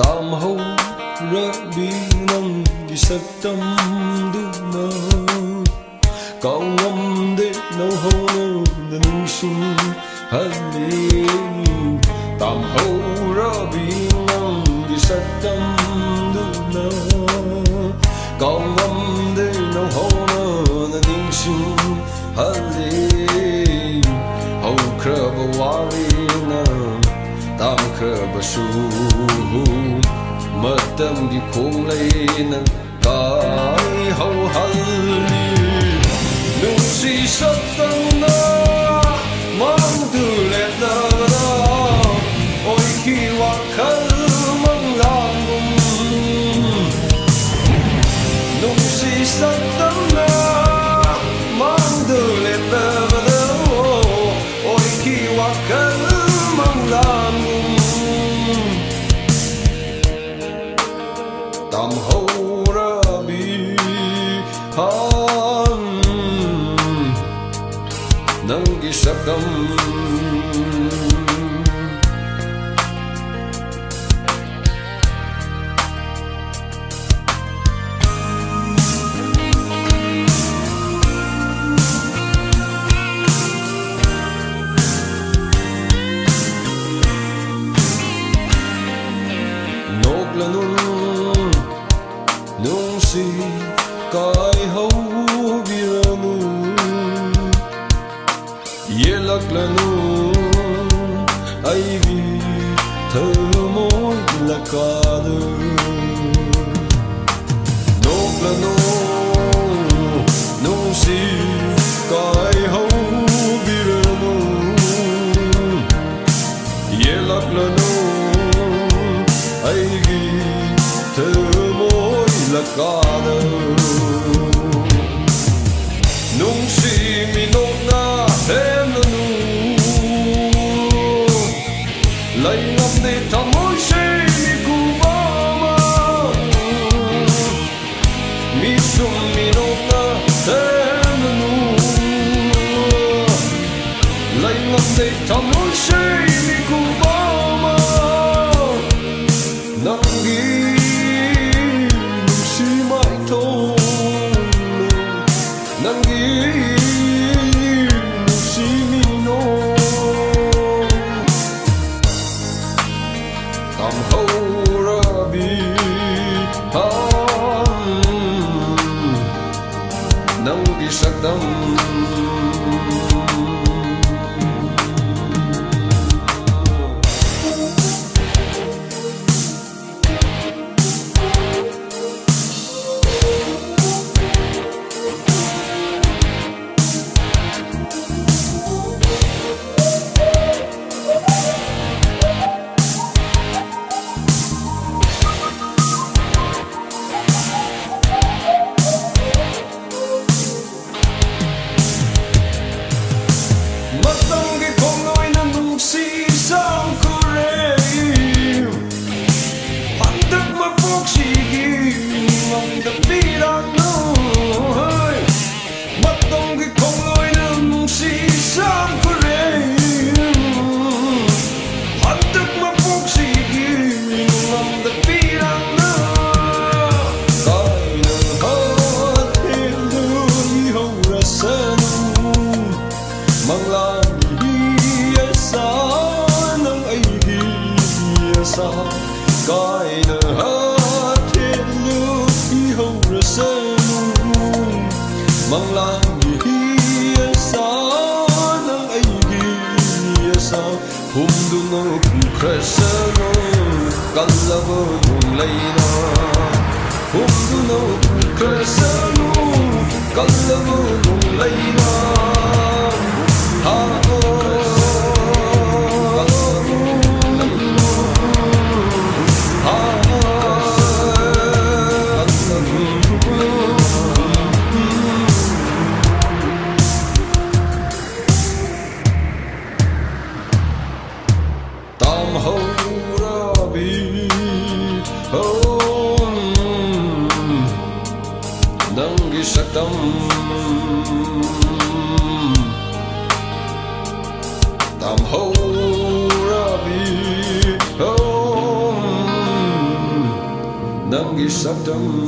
ꯇꯥꯝꯍꯧꯔꯕꯤ ꯅꯪꯒꯤ ꯁꯛꯇꯝꯗꯨꯅ ꯀꯥꯎꯉꯝꯗꯦ ꯅꯧꯍꯧꯅꯅ ꯅꯤꯡꯁꯤꯡꯍꯜꯂꯤ ꯇꯥꯝꯍꯧꯔꯕꯤ ꯅꯪꯒꯤ ꯁꯛꯇꯝꯗꯨꯅ ꯀꯥꯎꯉꯝꯗꯦ ꯅꯧꯍꯧꯅꯅ ꯅꯤꯡꯁꯤꯡꯍꯜꯂꯤ ꯍꯧꯈ꯭ꯔꯕ ꯋꯥꯔꯤꯅ ꯇꯥꯝꯈ꯭ꯔꯕꯁꯨ ꯃꯇꯝꯒꯤ ꯈꯣꯡꯂꯩꯅ ꯀꯥꯏꯍꯧꯍꯜꯂꯤ ꯅꯨꯡꯁꯤ ꯁꯛꯇꯝꯅ ꯃꯥꯡꯗꯨ ꯂꯦꯞꯂꯕꯗ ꯑꯣꯏꯈꯤ ꯋꯥꯈꯜ ꯃꯪꯂꯥꯟꯒꯨꯝ ꯅꯨꯡꯁꯤ ꯁꯛꯇꯝꯅ ꯃꯥꯡꯗꯨ ꯂꯦꯞꯂꯕꯗ ꯑꯣꯏꯈꯤ ꯋꯥꯈꯜ ꯃꯪꯂꯥꯟꯒꯨꯝ ꯇꯥꯝꯍꯧꯔꯕꯤ ꯅꯪꯒꯤ ꯁꯛꯇꯝ ꯅꯣꯛꯂꯅꯨ ꯅꯨꯡꯁꯤ ꯀꯥꯏꯍꯧꯕꯤꯔꯅꯨ ꯌꯦꯜꯂꯛꯂꯅꯨ ꯑꯩꯒꯤ ꯊꯃꯣꯏ ꯂꯀꯥꯗ ꯅꯣꯛꯂꯅꯨ ꯅꯨꯡꯁꯤ ꯀꯥꯏꯍꯧꯕꯤꯔꯅꯨ ꯌꯦꯜꯂꯛꯂꯅു ꯑꯩꯒꯤ ꯊꯃꯣꯏ ꯂꯀꯥꯗ ꯅꯨꯡꯁꯤ ꯃꯤꯅꯣꯛꯅ ꯍꯦꯜꯂꯅꯨ ꯂꯩ ꯉꯝꯗꯦ ꯊꯃꯣꯏꯁꯦ ꯃꯤꯀꯨꯞ ꯑꯃ ꯃꯤꯁꯨꯝ ꯃꯤꯅꯣꯛꯅ ꯍꯦꯜꯂꯅꯨ ꯂꯩ ꯉꯝꯗꯦ ꯊꯃꯣꯏꯁꯦ ꯃꯤꯀꯨꯞ ꯑꯃ ꯅꯪꯒꯤ ꯅꯨꯡꯁꯤ ꯃꯥꯏꯊꯣꯡ ꯅꯪꯒꯤ ꯅꯨꯡꯁꯤ ꯃꯤꯅꯣꯛ ꯇꯥꯝꯍꯧꯔꯕꯤ ꯅꯪꯒꯤ ꯁꯛꯇꯝ Kaina hatelu ihorasanu manglangi hiyasa nang aigi hiyasa humduna krasano kallabo leina humduna krasano kallabo leina ha Nanggi saktam tam ho rabi nanggi sakdam